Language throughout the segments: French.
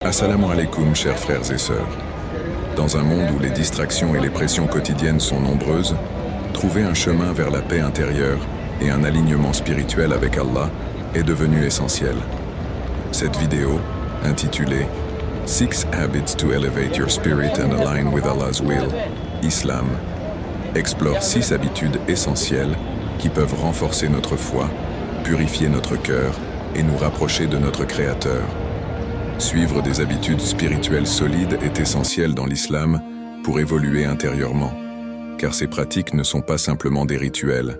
Assalamu alaikum, chers frères et sœurs. Dans un monde où les distractions et les pressions quotidiennes sont nombreuses, trouver un chemin vers la paix intérieure et un alignement spirituel avec Allah est devenu essentiel. Cette vidéo, intitulée « 6 Habits to Elevate Your Spirit and Align with Allah's Will, Islam », explore 6 habitudes essentielles qui peuvent renforcer notre foi, purifier notre cœur et nous rapprocher de notre Créateur. Suivre des habitudes spirituelles solides est essentiel dans l'islam pour évoluer intérieurement, car ces pratiques ne sont pas simplement des rituels.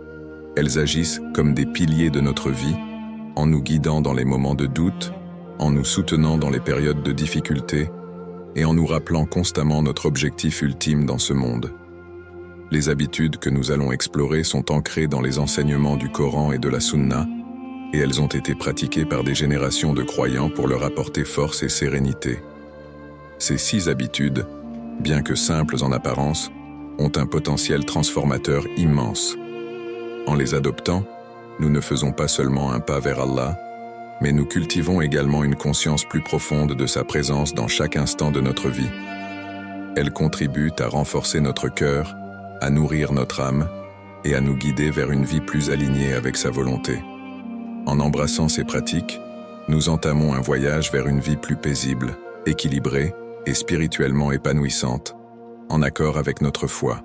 Elles agissent comme des piliers de notre vie, en nous guidant dans les moments de doute, en nous soutenant dans les périodes de difficulté et en nous rappelant constamment notre objectif ultime dans ce monde. Les habitudes que nous allons explorer sont ancrées dans les enseignements du Coran et de la Sunna, et elles ont été pratiquées par des générations de croyants pour leur apporter force et sérénité. Ces 6 habitudes, bien que simples en apparence, ont un potentiel transformateur immense. En les adoptant, nous ne faisons pas seulement un pas vers Allah, mais nous cultivons également une conscience plus profonde de sa présence dans chaque instant de notre vie. Elles contribuent à renforcer notre cœur, à nourrir notre âme et à nous guider vers une vie plus alignée avec sa volonté. En embrassant ces pratiques, nous entamons un voyage vers une vie plus paisible, équilibrée et spirituellement épanouissante, en accord avec notre foi.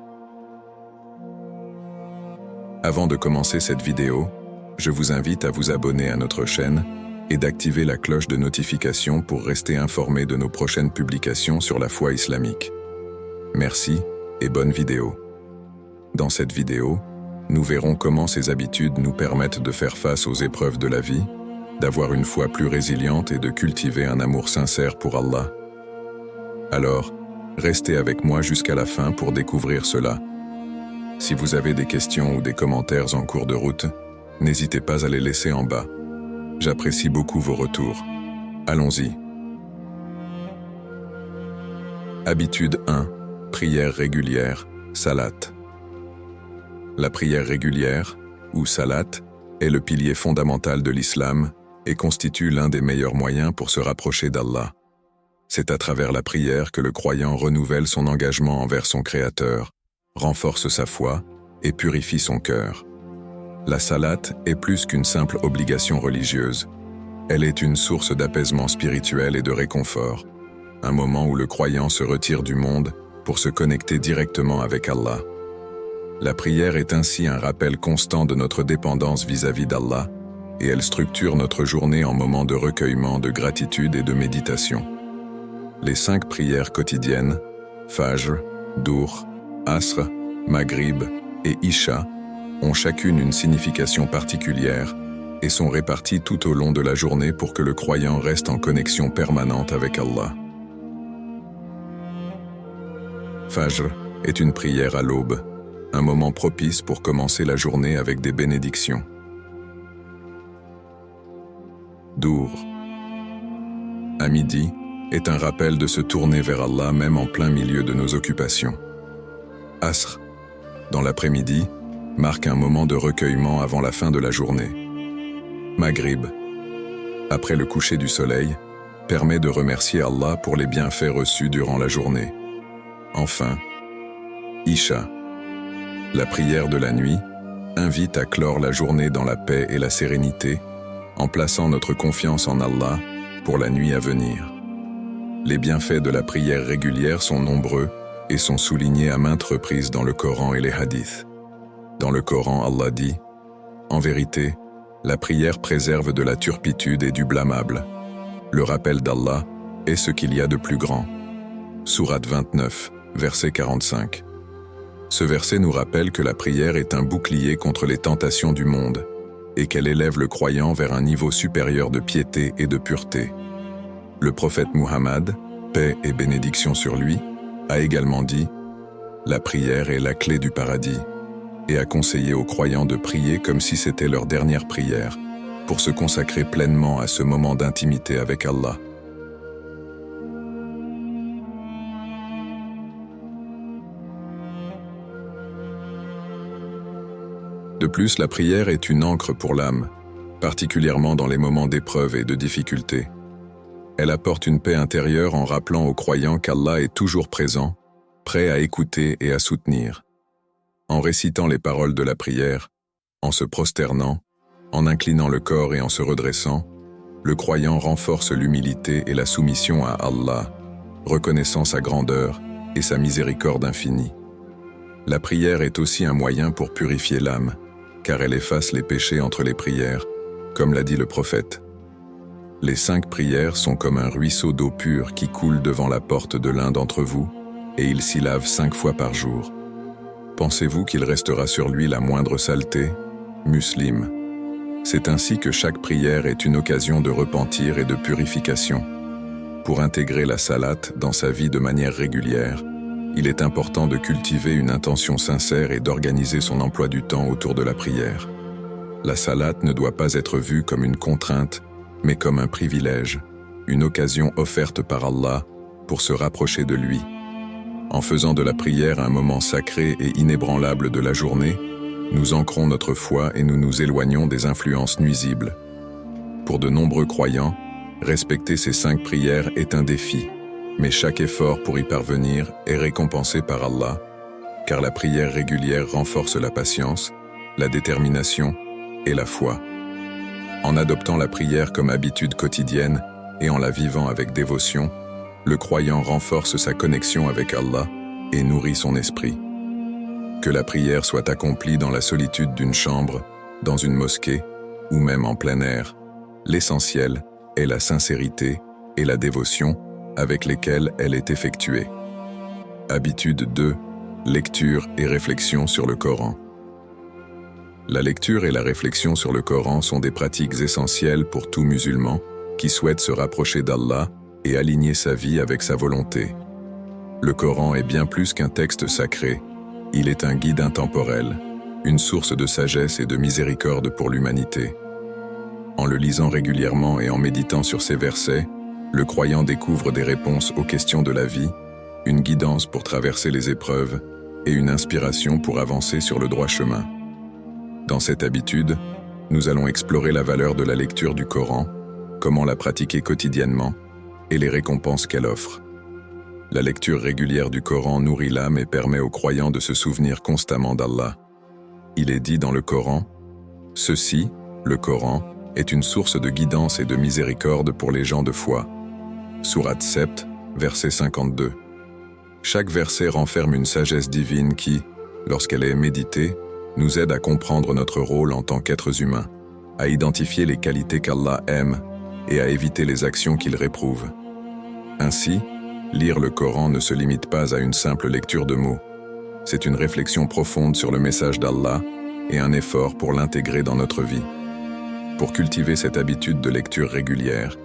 Avant de commencer cette vidéo, je vous invite à vous abonner à notre chaîne et d'activer la cloche de notification pour rester informé de nos prochaines publications sur la foi islamique. Merci et bonne vidéo. Dans cette vidéo, nous verrons comment ces habitudes nous permettent de faire face aux épreuves de la vie, d'avoir une foi plus résiliente et de cultiver un amour sincère pour Allah. Alors, restez avec moi jusqu'à la fin pour découvrir cela. Si vous avez des questions ou des commentaires en cours de route, n'hésitez pas à les laisser en bas. J'apprécie beaucoup vos retours. Allons-y. Habitude 1. Prière régulière, salat. La prière régulière, ou salat, est le pilier fondamental de l'islam et constitue l'un des meilleurs moyens pour se rapprocher d'Allah. C'est à travers la prière que le croyant renouvelle son engagement envers son Créateur, renforce sa foi et purifie son cœur. La salat est plus qu'une simple obligation religieuse. Elle est une source d'apaisement spirituel et de réconfort, un moment où le croyant se retire du monde pour se connecter directement avec Allah. La prière est ainsi un rappel constant de notre dépendance vis-à-vis d'Allah, et elle structure notre journée en moments de recueillement, de gratitude et de méditation. Les 5 prières quotidiennes, Fajr, Duhr, Asr, Maghrib et Isha, ont chacune une signification particulière et sont réparties tout au long de la journée pour que le croyant reste en connexion permanente avec Allah. Fajr est une prière à l'aube, un moment propice pour commencer la journée avec des bénédictions. Duhr, à midi, est un rappel de se tourner vers Allah même en plein milieu de nos occupations. Asr, dans l'après-midi, marque un moment de recueillement avant la fin de la journée. Maghrib, après le coucher du soleil, permet de remercier Allah pour les bienfaits reçus durant la journée. Enfin, Isha, la prière de la nuit, invite à clore la journée dans la paix et la sérénité, en plaçant notre confiance en Allah pour la nuit à venir. Les bienfaits de la prière régulière sont nombreux et sont soulignés à maintes reprises dans le Coran et les hadiths. Dans le Coran, Allah dit « En vérité, la prière préserve de la turpitude et du blâmable. Le rappel d'Allah est ce qu'il y a de plus grand. » Sourate 29, verset 45. Ce verset nous rappelle que la prière est un bouclier contre les tentations du monde et qu'elle élève le croyant vers un niveau supérieur de piété et de pureté. Le prophète Muhammad, paix et bénédiction sur lui, a également dit « La prière est la clé du paradis » et a conseillé aux croyants de prier comme si c'était leur dernière prière, pour se consacrer pleinement à ce moment d'intimité avec Allah. De plus, la prière est une ancre pour l'âme, particulièrement dans les moments d'épreuve et de difficulté. Elle apporte une paix intérieure en rappelant aux croyants qu'Allah est toujours présent, prêt à écouter et à soutenir. En récitant les paroles de la prière, en se prosternant, en inclinant le corps et en se redressant, le croyant renforce l'humilité et la soumission à Allah, reconnaissant sa grandeur et sa miséricorde infinie. La prière est aussi un moyen pour purifier l'âme, car elle efface les péchés entre les prières, comme l'a dit le prophète. Les 5 prières sont comme un ruisseau d'eau pure qui coule devant la porte de l'un d'entre vous, et il s'y lave 5 fois par jour. Pensez-vous qu'il restera sur lui la moindre saleté? Muslim. C'est ainsi que chaque prière est une occasion de repentir et de purification. Pour intégrer la salate dans sa vie de manière régulière, il est important de cultiver une intention sincère et d'organiser son emploi du temps autour de la prière. La salate ne doit pas être vue comme une contrainte, mais comme un privilège, une occasion offerte par Allah pour se rapprocher de lui. En faisant de la prière un moment sacré et inébranlable de la journée, nous ancrons notre foi et nous nous éloignons des influences nuisibles. Pour de nombreux croyants, respecter ces 5 prières est un défi, mais chaque effort pour y parvenir est récompensé par Allah, car la prière régulière renforce la patience, la détermination et la foi. En adoptant la prière comme habitude quotidienne et en la vivant avec dévotion, le croyant renforce sa connexion avec Allah et nourrit son esprit. Que la prière soit accomplie dans la solitude d'une chambre, dans une mosquée ou même en plein air, l'essentiel est la sincérité et la dévotion avec lesquelles elle est effectuée. Habitude 2. Lecture et réflexion sur le Coran. La lecture et la réflexion sur le Coran sont des pratiques essentielles pour tout musulman qui souhaite se rapprocher d'Allah et aligner sa vie avec sa volonté. Le Coran est bien plus qu'un texte sacré. Il est un guide intemporel, une source de sagesse et de miséricorde pour l'humanité. En le lisant régulièrement et en méditant sur ces versets, le croyant découvre des réponses aux questions de la vie, une guidance pour traverser les épreuves et une inspiration pour avancer sur le droit chemin. Dans cette habitude, nous allons explorer la valeur de la lecture du Coran, comment la pratiquer quotidiennement et les récompenses qu'elle offre. La lecture régulière du Coran nourrit l'âme et permet aux croyants de se souvenir constamment d'Allah. Il est dit dans le Coran, « Ceci, le Coran, est une source de guidance et de miséricorde pour les gens de foi. » Sourate 7, verset 52. Chaque verset renferme une sagesse divine qui, lorsqu'elle est méditée, nous aide à comprendre notre rôle en tant qu'êtres humains, à identifier les qualités qu'Allah aime et à éviter les actions qu'il réprouve. Ainsi, lire le Coran ne se limite pas à une simple lecture de mots. C'est une réflexion profonde sur le message d'Allah et un effort pour l'intégrer dans notre vie. Pour cultiver cette habitude de lecture régulière,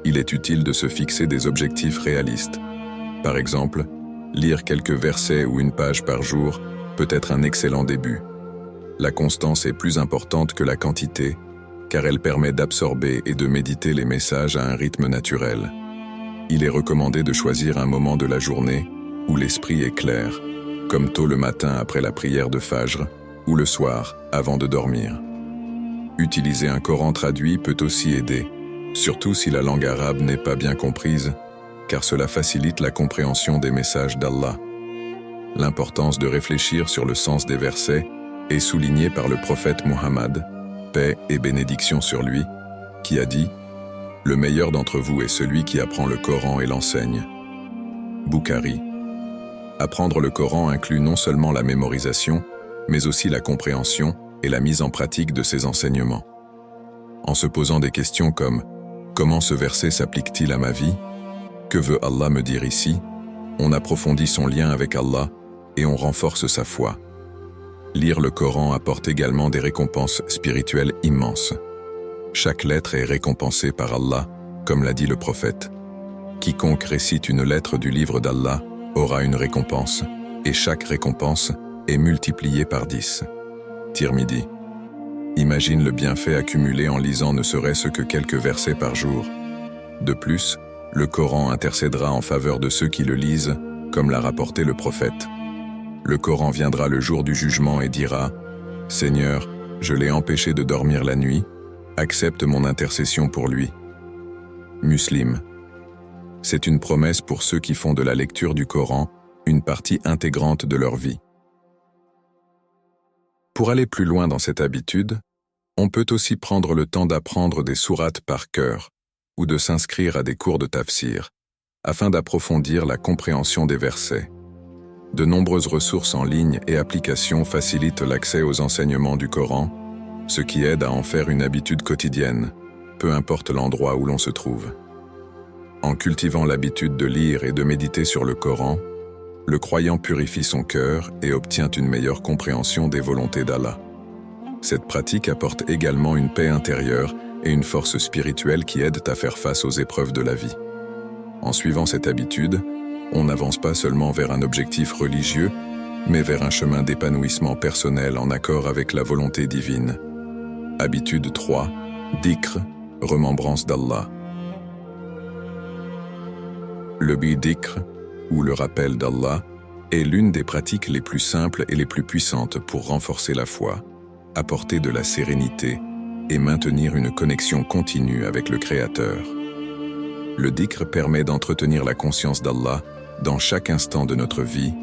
il est utile de se fixer des objectifs réalistes. Par exemple, lire quelques versets ou une page par jour peut être un excellent début. La constance est plus importante que la quantité, car elle permet d'absorber et de méditer les messages à un rythme naturel. Il est recommandé de choisir un moment de la journée où l'esprit est clair, comme tôt le matin après la prière de Fajr ou le soir avant de dormir. Utiliser un Coran traduit peut aussi aider, surtout si la langue arabe n'est pas bien comprise, car cela facilite la compréhension des messages d'Allah. L'importance de réfléchir sur le sens des versets est soulignée par le prophète Muhammad, paix et bénédiction sur lui, qui a dit « Le meilleur d'entre vous est celui qui apprend le Coran et l'enseigne. » Bukhari. Apprendre le Coran inclut non seulement la mémorisation, mais aussi la compréhension et la mise en pratique de ses enseignements. En se posant des questions comme « Comment ce verset s'applique-t-il à ma vie ? Que veut Allah me dire ici ?», on approfondit son lien avec Allah et on renforce sa foi. Lire le Coran apporte également des récompenses spirituelles immenses. Chaque lettre est récompensée par Allah, comme l'a dit le prophète. Quiconque récite une lettre du livre d'Allah aura une récompense, et chaque récompense est multipliée par 10. Tirmidhi. Imagine le bienfait accumulé en lisant ne serait-ce que quelques versets par jour. De plus, le Coran intercédera en faveur de ceux qui le lisent, comme l'a rapporté le prophète. Le Coran viendra le jour du jugement et dira « Seigneur, je l'ai empêché de dormir la nuit, accepte mon intercession pour lui. » Muslim. C'est une promesse pour ceux qui font de la lecture du Coran une partie intégrante de leur vie. Pour aller plus loin dans cette habitude, on peut aussi prendre le temps d'apprendre des sourates par cœur ou de s'inscrire à des cours de tafsir, afin d'approfondir la compréhension des versets. De nombreuses ressources en ligne et applications facilitent l'accès aux enseignements du Coran, ce qui aide à en faire une habitude quotidienne, peu importe l'endroit où l'on se trouve. En cultivant l'habitude de lire et de méditer sur le Coran, le croyant purifie son cœur et obtient une meilleure compréhension des volontés d'Allah. Cette pratique apporte également une paix intérieure et une force spirituelle qui aident à faire face aux épreuves de la vie. En suivant cette habitude, on n'avance pas seulement vers un objectif religieux, mais vers un chemin d'épanouissement personnel en accord avec la volonté divine. Habitude 3. Dhikr, remembrance d'Allah. Le bi-dhikr, ou le rappel d'Allah, est l'une des pratiques les plus simples et les plus puissantes pour renforcer la foi, apporter de la sérénité et maintenir une connexion continue avec le Créateur. Le dhikr permet d'entretenir la conscience d'Allah dans chaque instant de notre vie,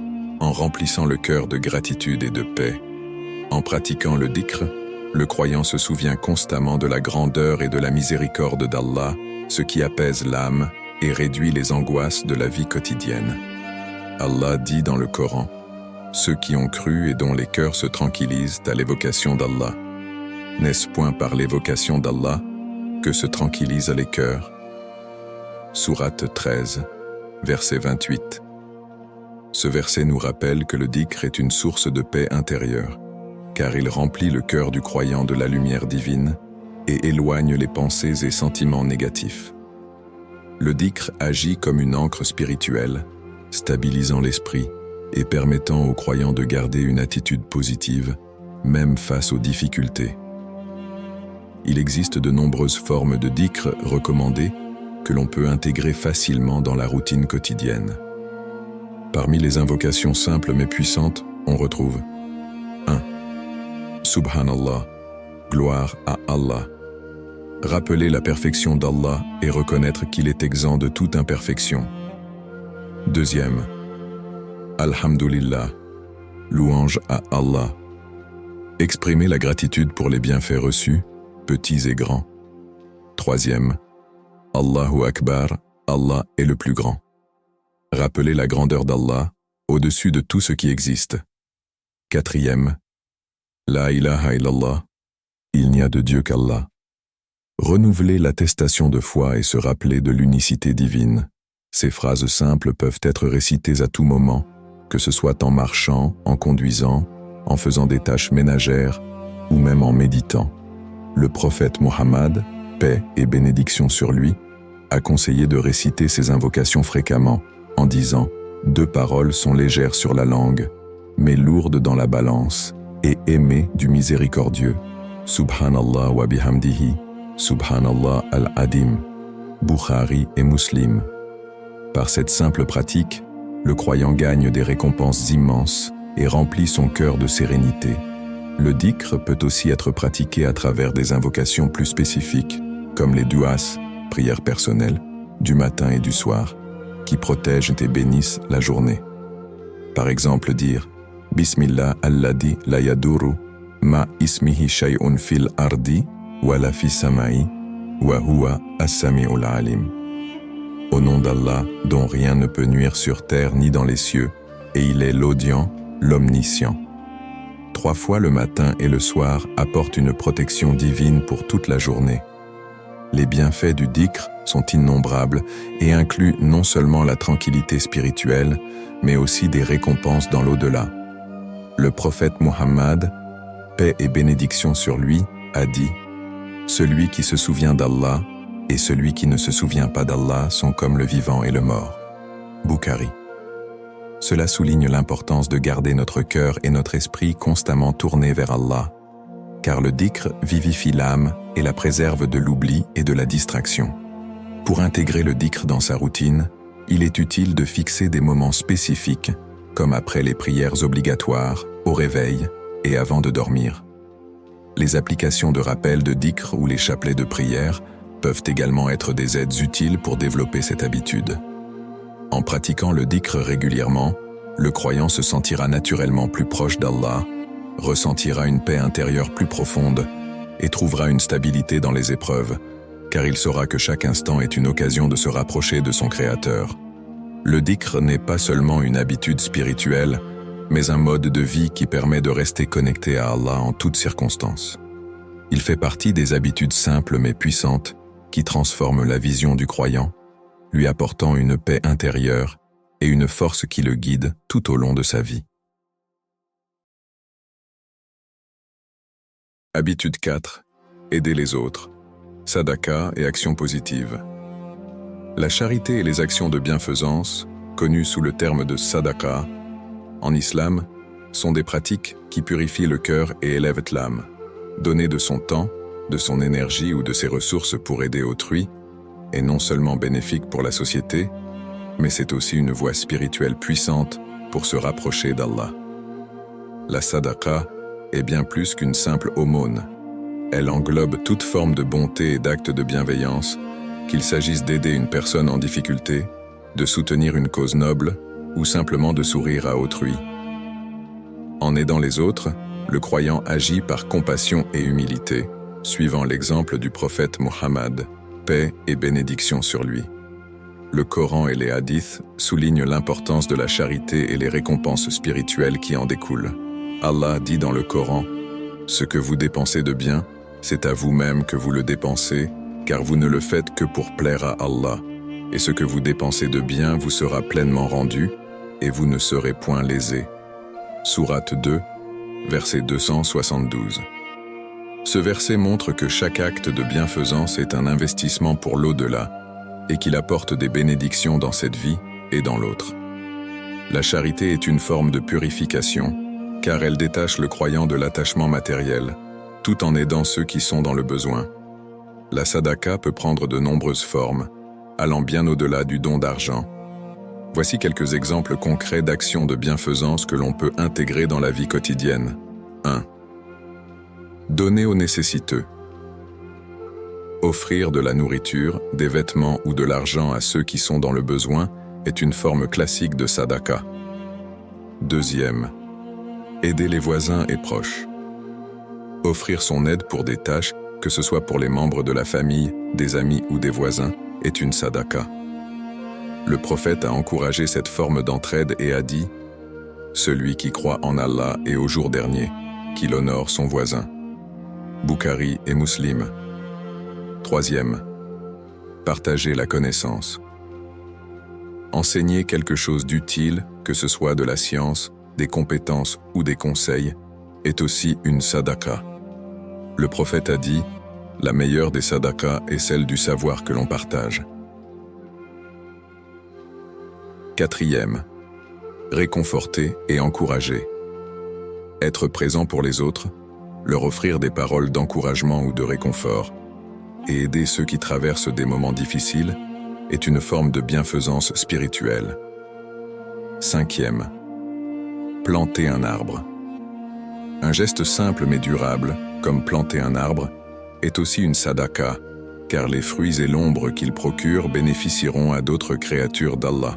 en remplissant le cœur de gratitude et de paix. En pratiquant le dhikr, le croyant se souvient constamment de la grandeur et de la miséricorde d'Allah, ce qui apaise l'âme et réduit les angoisses de la vie quotidienne. Allah dit dans le Coran, « Ceux qui ont cru et dont les cœurs se tranquillisent à l'évocation d'Allah. N'est-ce point par l'évocation d'Allah que se tranquillisent les cœurs ?» Sourate 13, verset 28. Ce verset nous rappelle que le dhikr est une source de paix intérieure, car il remplit le cœur du croyant de la lumière divine et éloigne les pensées et sentiments négatifs. Le dhikr agit comme une ancre spirituelle, stabilisant l'esprit et permettant aux croyants de garder une attitude positive, même face aux difficultés. Il existe de nombreuses formes de dhikr recommandées que l'on peut intégrer facilement dans la routine quotidienne. Parmi les invocations simples mais puissantes, on retrouve 1. Subhanallah, gloire à Allah. Rappeler la perfection d'Allah et reconnaître qu'il est exempt de toute imperfection. 2. Alhamdulillah, louange à Allah. Exprimer la gratitude pour les bienfaits reçus, petits et grands. 3. Allahu Akbar, Allah est le plus grand. Rappeler la grandeur d'Allah au-dessus de tout ce qui existe. 4. La ilaha illallah, il n'y a de Dieu qu'Allah. Renouveler l'attestation de foi et se rappeler de l'unicité divine. Ces phrases simples peuvent être récitées à tout moment, que ce soit en marchant, en conduisant, en faisant des tâches ménagères ou même en méditant. Le prophète Mohammed, paix et bénédiction sur lui, a conseillé de réciter ces invocations fréquemment, en disant « Deux paroles sont légères sur la langue, mais lourdes dans la balance, et aimées du miséricordieux. Subhanallah wa bihamdihi, Subhanallah al-Adim, Bukhari et Muslim. » Par cette simple pratique, le croyant gagne des récompenses immenses et remplit son cœur de sérénité. Le dhikr peut aussi être pratiqué à travers des invocations plus spécifiques, comme les du'as, prières personnelles, du matin et du soir, qui protègent et bénissent la journée. Par exemple, dire « Bismillah alladhi la yaduru ma ismihi shay'un fil ardi wa la fi samai wa huwa as-sami'ul alim » Au nom d'Allah, dont rien ne peut nuire sur terre ni dans les cieux, et il est l'audient, l'omniscient. 3 fois le matin et le soir apportent une protection divine pour toute la journée. Les bienfaits du dhikr sont innombrables et incluent non seulement la tranquillité spirituelle, mais aussi des récompenses dans l'au-delà. Le prophète Mohammed, paix et bénédiction sur lui, a dit « Celui qui se souvient d'Allah et celui qui ne se souvient pas d'Allah sont comme le vivant et le mort. » Bukhari. Cela souligne l'importance de garder notre cœur et notre esprit constamment tournés vers Allah, car le dhikr vivifie l'âme et la préserve de l'oubli et de la distraction. Pour intégrer le dhikr dans sa routine, il est utile de fixer des moments spécifiques, comme après les prières obligatoires, au réveil et avant de dormir. Les applications de rappel de dhikr ou les chapelets de prière peuvent également être des aides utiles pour développer cette habitude. En pratiquant le dhikr régulièrement, le croyant se sentira naturellement plus proche d'Allah, ressentira une paix intérieure plus profonde et trouvera une stabilité dans les épreuves, car il saura que chaque instant est une occasion de se rapprocher de son Créateur. Le dhikr n'est pas seulement une habitude spirituelle, mais un mode de vie qui permet de rester connecté à Allah en toutes circonstances. Il fait partie des habitudes simples mais puissantes qui transforment la vision du croyant, lui apportant une paix intérieure et une force qui le guide tout au long de sa vie. Habitude 4. Aider les autres. Sadaqa et actions positives. La charité et les actions de bienfaisance, connues sous le terme de sadaqa, en islam, sont des pratiques qui purifient le cœur et élèvent l'âme. Donner de son temps, de son énergie ou de ses ressources pour aider autrui est non seulement bénéfique pour la société, mais c'est aussi une voie spirituelle puissante pour se rapprocher d'Allah. La sadaqa est bien plus qu'une simple aumône. Elle englobe toute forme de bonté et d'actes de bienveillance, qu'il s'agisse d'aider une personne en difficulté, de soutenir une cause noble ou simplement de sourire à autrui. En aidant les autres, le croyant agit par compassion et humilité, suivant l'exemple du prophète Muhammad, paix et bénédiction sur lui. Le Coran et les hadiths soulignent l'importance de la charité et les récompenses spirituelles qui en découlent. Allah dit dans le Coran, « Ce que vous dépensez de bien, c'est à vous-même que vous le dépensez, car vous ne le faites que pour plaire à Allah. Et ce que vous dépensez de bien vous sera pleinement rendu, et vous ne serez point lésé. » Sourate 2, verset 272. Ce verset montre que chaque acte de bienfaisance est un investissement pour l'au-delà, et qu'il apporte des bénédictions dans cette vie et dans l'autre. La charité est une forme de purification, car elle détache le croyant de l'attachement matériel, tout en aidant ceux qui sont dans le besoin. La sadaqa peut prendre de nombreuses formes, allant bien au-delà du don d'argent. Voici quelques exemples concrets d'actions de bienfaisance que l'on peut intégrer dans la vie quotidienne. 1. Donner aux nécessiteux. Offrir de la nourriture, des vêtements ou de l'argent à ceux qui sont dans le besoin est une forme classique de sadaqa. 2. Aider les voisins et proches. Offrir son aide pour des tâches, que ce soit pour les membres de la famille, des amis ou des voisins, est une sadaqa. Le prophète a encouragé cette forme d'entraide et a dit « Celui qui croit en Allah et au jour dernier, qu'il honore son voisin. » Bukhari et Muslim. 3. Partager la connaissance. Enseigner quelque chose d'utile, que ce soit de la science, des compétences ou des conseils, est aussi une sadaqa. Le prophète a dit « La meilleure des sadaqas est celle du savoir que l'on partage. » 4. Réconforter et encourager. Être présent pour les autres, leur offrir des paroles d'encouragement ou de réconfort, et aider ceux qui traversent des moments difficiles est une forme de bienfaisance spirituelle. 5. Planter un arbre. Un geste simple mais durable, comme planter un arbre, est aussi une sadaqa, car les fruits et l'ombre qu'il procure bénéficieront à d'autres créatures d'Allah.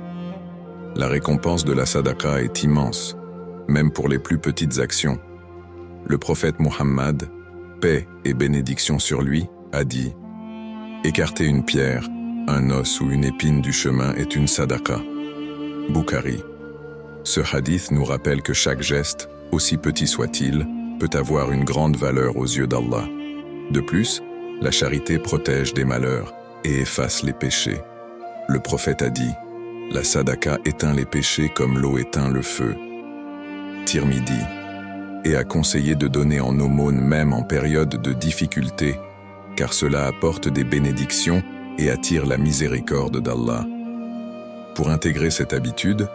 La récompense de la sadaqa est immense, même pour les plus petites actions. Le prophète Muhammad, paix et bénédiction sur lui, a dit « Écarter une pierre, un os ou une épine du chemin est une sadaqa. » Bukhari. Ce hadith nous rappelle que chaque geste, aussi petit soit-il, peut avoir une grande valeur aux yeux d'Allah. De plus, la charité protège des malheurs et efface les péchés. Le prophète a dit « La sadaqa éteint les péchés comme l'eau éteint le feu. » Tirmidhi. Et a conseillé de donner en aumône même en période de difficulté, car cela apporte des bénédictions et attire la miséricorde d'Allah. Pour intégrer cette habitude,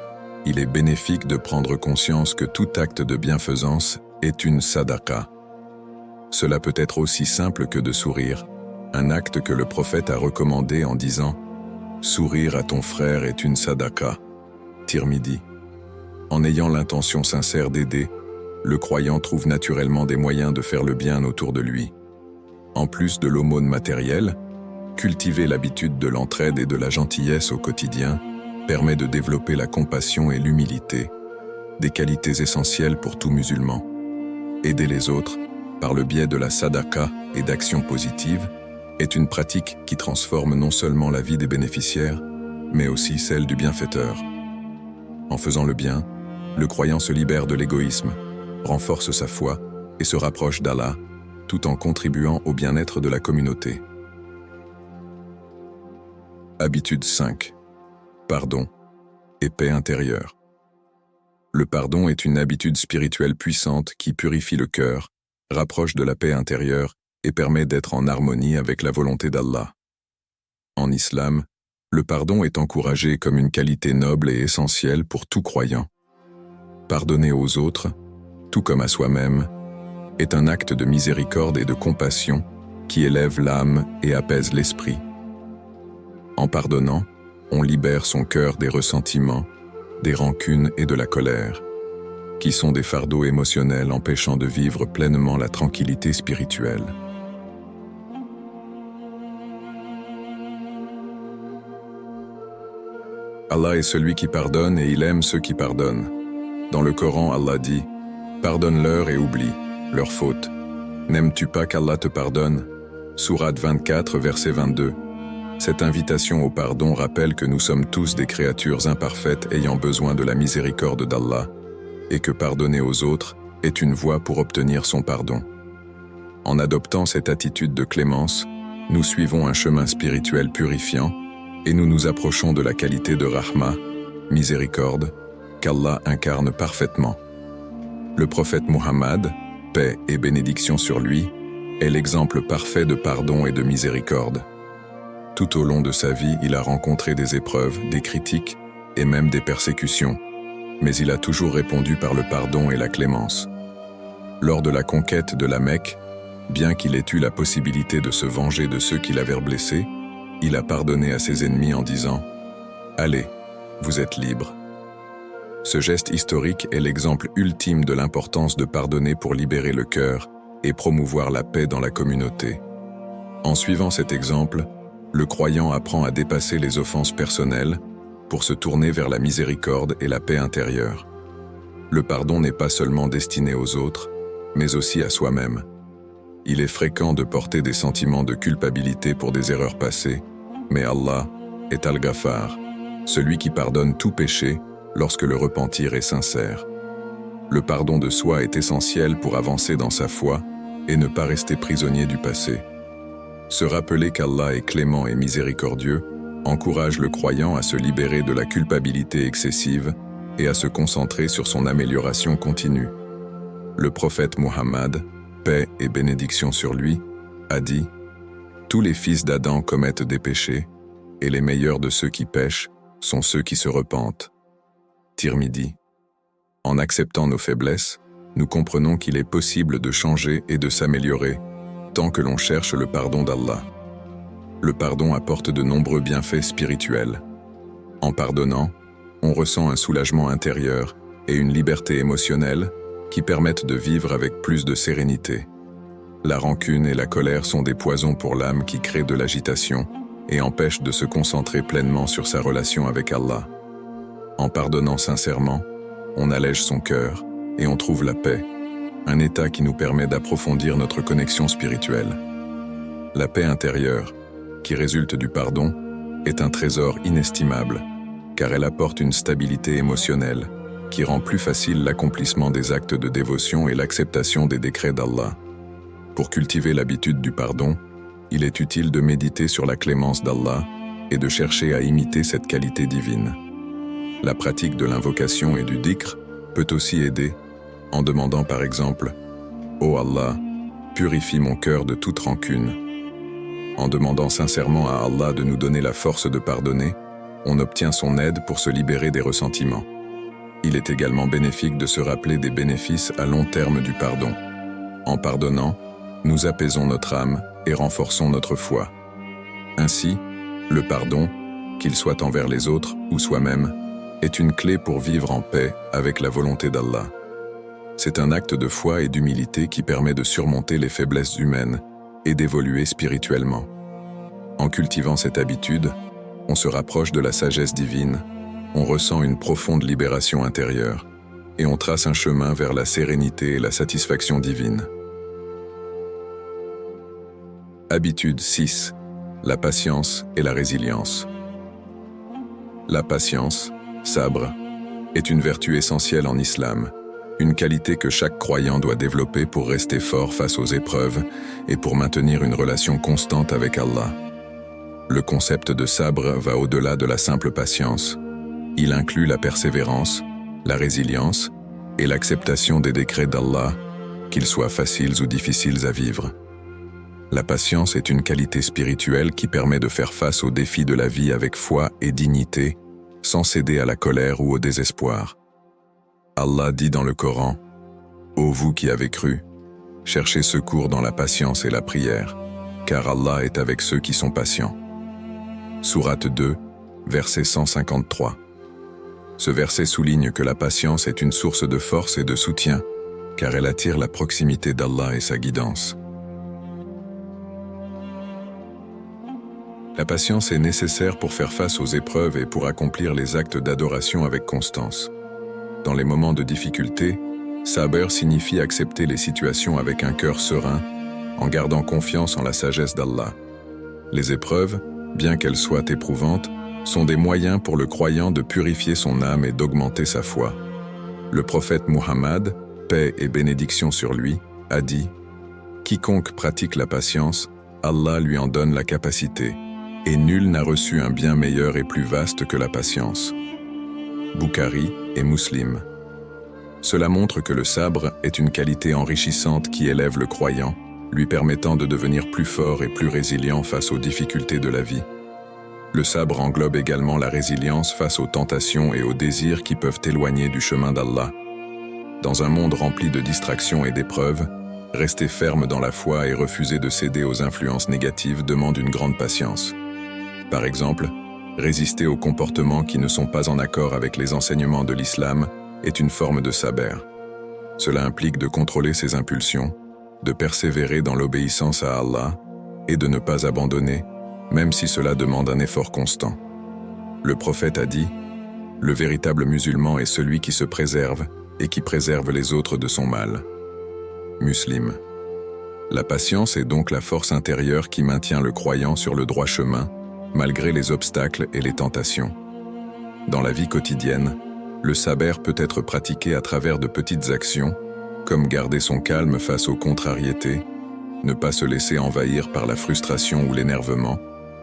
il est bénéfique de prendre conscience que tout acte de bienfaisance est une sadaqa. Cela peut être aussi simple que de sourire, un acte que le prophète a recommandé en disant « Sourire à ton frère est une sadaqa » Tirmidhi. En ayant l'intention sincère d'aider, le croyant trouve naturellement des moyens de faire le bien autour de lui. En plus de l'aumône matérielle, Cultiver l'habitude de l'entraide et de la gentillesse au quotidien permet de développer la compassion et l'humilité, des qualités essentielles pour tout musulman. Aider les autres, par le biais de la sadaqa et d'actions positives, est une pratique qui transforme non seulement la vie des bénéficiaires, mais aussi celle du bienfaiteur. En faisant le bien, le croyant se libère de l'égoïsme, renforce sa foi et se rapproche d'Allah, tout en contribuant au bien-être de la communauté. Habitude 5. Pardon et paix intérieure. Le pardon est une habitude spirituelle puissante qui purifie le cœur, rapproche de la paix intérieure et permet d'être en harmonie avec la volonté d'Allah. En islam, le pardon est encouragé comme une qualité noble et essentielle pour tout croyant. Pardonner aux autres, tout comme à soi-même, est un acte de miséricorde et de compassion qui élève l'âme et apaise l'esprit. En pardonnant, on libère son cœur des ressentiments, des rancunes et de la colère, qui sont des fardeaux émotionnels empêchant de vivre pleinement la tranquillité spirituelle. Allah est celui qui pardonne et il aime ceux qui pardonnent. Dans le Coran, Allah dit « Pardonne-leur et oublie leurs fautes. N'aimes-tu pas qu'Allah te pardonne » Sourate 24, verset 22. Cette invitation au pardon rappelle que nous sommes tous des créatures imparfaites ayant besoin de la miséricorde d'Allah, et que pardonner aux autres est une voie pour obtenir son pardon. En adoptant cette attitude de clémence, nous suivons un chemin spirituel purifiant, et nous nous approchons de la qualité de rahma, miséricorde, qu'Allah incarne parfaitement. Le prophète Muhammad, paix et bénédiction sur lui, est l'exemple parfait de pardon et de miséricorde. Tout au long de sa vie, il a rencontré des épreuves, des critiques et même des persécutions, mais il a toujours répondu par le pardon et la clémence. Lors de la conquête de la Mecque, bien qu'il ait eu la possibilité de se venger de ceux qui l'avaient blessé, il a pardonné à ses ennemis en disant « Allez, vous êtes libres ». Ce geste historique est l'exemple ultime de l'importance de pardonner pour libérer le cœur et promouvoir la paix dans la communauté. En suivant cet exemple, le croyant apprend à dépasser les offenses personnelles pour se tourner vers la miséricorde et la paix intérieure. Le pardon n'est pas seulement destiné aux autres, mais aussi à soi-même. Il est fréquent de porter des sentiments de culpabilité pour des erreurs passées, mais Allah est Al-Ghaffar, celui qui pardonne tout péché lorsque le repentir est sincère. Le pardon de soi est essentiel pour avancer dans sa foi et ne pas rester prisonnier du passé. Se rappeler qu'Allah est clément et miséricordieux encourage le croyant à se libérer de la culpabilité excessive et à se concentrer sur son amélioration continue. Le prophète Muhammad, paix et bénédiction sur lui, a dit « Tous les fils d'Adam commettent des péchés, et les meilleurs de ceux qui pêchent sont ceux qui se repentent. » Tirmidhi. En acceptant nos faiblesses, nous comprenons qu'il est possible de changer et de s'améliorer, tant que l'on cherche le pardon d'Allah. Le pardon apporte de nombreux bienfaits spirituels. En pardonnant, on ressent un soulagement intérieur et une liberté émotionnelle qui permettent de vivre avec plus de sérénité. La rancune et la colère sont des poisons pour l'âme qui créent de l'agitation et empêchent de se concentrer pleinement sur sa relation avec Allah. En pardonnant sincèrement, on allège son cœur et on trouve la paix, un état qui nous permet d'approfondir notre connexion spirituelle. La paix intérieure, qui résulte du pardon, est un trésor inestimable, car elle apporte une stabilité émotionnelle qui rend plus facile l'accomplissement des actes de dévotion et l'acceptation des décrets d'Allah. Pour cultiver l'habitude du pardon, il est utile de méditer sur la clémence d'Allah et de chercher à imiter cette qualité divine. La pratique de l'invocation et du dhikr peut aussi aider, en demandant par exemple « Ô Allah, purifie mon cœur de toute rancune ». En demandant sincèrement à Allah de nous donner la force de pardonner, on obtient son aide pour se libérer des ressentiments. Il est également bénéfique de se rappeler des bénéfices à long terme du pardon. En pardonnant, nous apaisons notre âme et renforçons notre foi. Ainsi, le pardon, qu'il soit envers les autres ou soi-même, est une clé pour vivre en paix avec la volonté d'Allah. C'est un acte de foi et d'humilité qui permet de surmonter les faiblesses humaines et d'évoluer spirituellement. En cultivant cette habitude, on se rapproche de la sagesse divine, on ressent une profonde libération intérieure, et on trace un chemin vers la sérénité et la satisfaction divine. Habitude 6. La patience et la résilience. La patience, sabre, est une vertu essentielle en islam, une qualité que chaque croyant doit développer pour rester fort face aux épreuves et pour maintenir une relation constante avec Allah. Le concept de sabre va au-delà de la simple patience. Il inclut la persévérance, la résilience et l'acceptation des décrets d'Allah, qu'ils soient faciles ou difficiles à vivre. La patience est une qualité spirituelle qui permet de faire face aux défis de la vie avec foi et dignité, sans céder à la colère ou au désespoir. Allah dit dans le Coran, « Ô vous qui avez cru, cherchez secours dans la patience et la prière, car Allah est avec ceux qui sont patients. » Sourate 2, verset 153. Ce verset souligne que la patience est une source de force et de soutien, car elle attire la proximité d'Allah et sa guidance. La patience est nécessaire pour faire face aux épreuves et pour accomplir les actes d'adoration avec constance. Dans les moments de difficulté, sabr signifie accepter les situations avec un cœur serein, en gardant confiance en la sagesse d'Allah. Les épreuves, bien qu'elles soient éprouvantes, sont des moyens pour le croyant de purifier son âme et d'augmenter sa foi. Le prophète Muhammad, paix et bénédiction sur lui, a dit « Quiconque pratique la patience, Allah lui en donne la capacité. Et nul n'a reçu un bien meilleur et plus vaste que la patience. » Bukhari et Muslim. Cela montre que le sabre est une qualité enrichissante qui élève le croyant, lui permettant de devenir plus fort et plus résilient face aux difficultés de la vie. Le sabre englobe également la résilience face aux tentations et aux désirs qui peuvent éloigner du chemin d'Allah. Dans un monde rempli de distractions et d'épreuves, rester ferme dans la foi et refuser de céder aux influences négatives demande une grande patience. Par exemple, résister aux comportements qui ne sont pas en accord avec les enseignements de l'islam est une forme de sabr. Cela implique de contrôler ses impulsions, de persévérer dans l'obéissance à Allah et de ne pas abandonner, même si cela demande un effort constant. Le prophète a dit « Le véritable musulman est celui qui se préserve et qui préserve les autres de son mal. » Muslim. La patience est donc la force intérieure qui maintient le croyant sur le droit chemin, malgré les obstacles et les tentations. Dans la vie quotidienne, le sabr peut être pratiqué à travers de petites actions, comme garder son calme face aux contrariétés, ne pas se laisser envahir par la frustration ou l'énervement,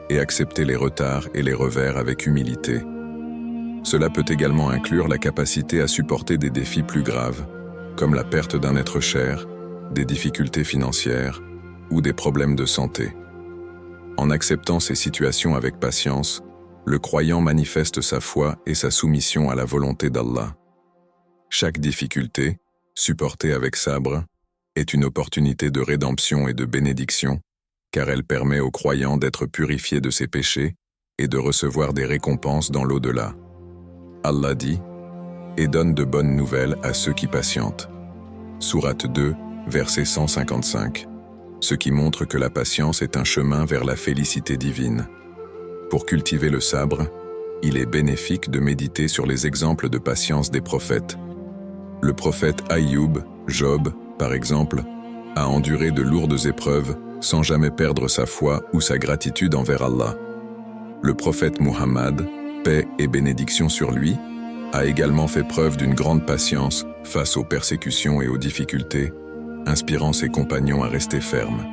et accepter les retards et les revers avec humilité. Cela peut également inclure la capacité à supporter des défis plus graves, comme la perte d'un être cher, des difficultés financières ou des problèmes de santé. En acceptant ces situations avec patience, le croyant manifeste sa foi et sa soumission à la volonté d'Allah. Chaque difficulté, supportée avec sabre, est une opportunité de rédemption et de bénédiction, car elle permet au croyant d'être purifié de ses péchés et de recevoir des récompenses dans l'au-delà. Allah dit « Et donne de bonnes nouvelles à ceux qui patientent. » Sourate 2, verset 155. Ce qui montre que la patience est un chemin vers la félicité divine. Pour cultiver le sabre, il est bénéfique de méditer sur les exemples de patience des prophètes. Le prophète Aïyoub, Job, par exemple, a enduré de lourdes épreuves sans jamais perdre sa foi ou sa gratitude envers Allah. Le prophète Muhammad, paix et bénédiction sur lui, a également fait preuve d'une grande patience face aux persécutions et aux difficultés, inspirant ses compagnons à rester fermes.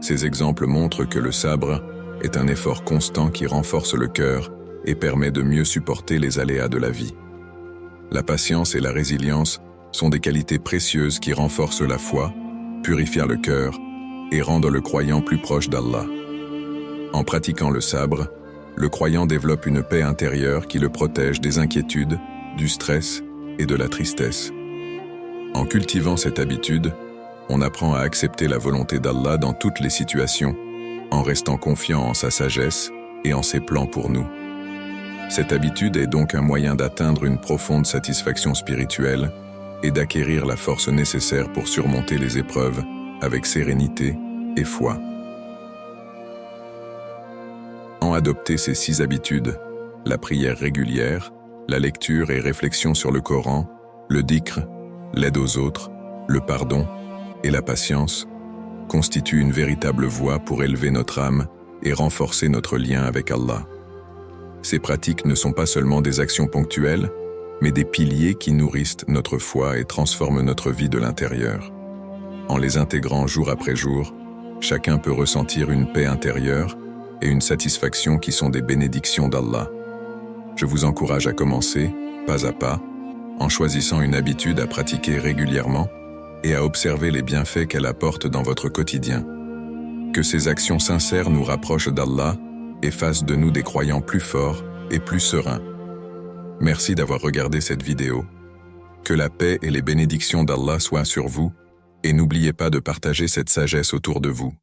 Ces exemples montrent que le sabre est un effort constant qui renforce le cœur et permet de mieux supporter les aléas de la vie. La patience et la résilience sont des qualités précieuses qui renforcent la foi, purifient le cœur et rendent le croyant plus proche d'Allah. En pratiquant le sabre, le croyant développe une paix intérieure qui le protège des inquiétudes, du stress et de la tristesse. En cultivant cette habitude, on apprend à accepter la volonté d'Allah dans toutes les situations, en restant confiant en sa sagesse et en ses plans pour nous. Cette habitude est donc un moyen d'atteindre une profonde satisfaction spirituelle et d'acquérir la force nécessaire pour surmonter les épreuves avec sérénité et foi. adopter ces 6 habitudes, la prière régulière, la lecture et réflexion sur le Coran, le dhikr, l'aide aux autres, le pardon et la patience, constituent une véritable voie pour élever notre âme et renforcer notre lien avec Allah. Ces pratiques ne sont pas seulement des actions ponctuelles, mais des piliers qui nourrissent notre foi et transforment notre vie de l'intérieur. En les intégrant jour après jour, chacun peut ressentir une paix intérieure et une satisfaction qui sont des bénédictions d'Allah. Je vous encourage à commencer, pas à pas, en choisissant une habitude à pratiquer régulièrement et à observer les bienfaits qu'elle apporte dans votre quotidien. Que ces actions sincères nous rapprochent d'Allah et fassent de nous des croyants plus forts et plus sereins. Merci d'avoir regardé cette vidéo. Que la paix et les bénédictions d'Allah soient sur vous, et n'oubliez pas de partager cette sagesse autour de vous.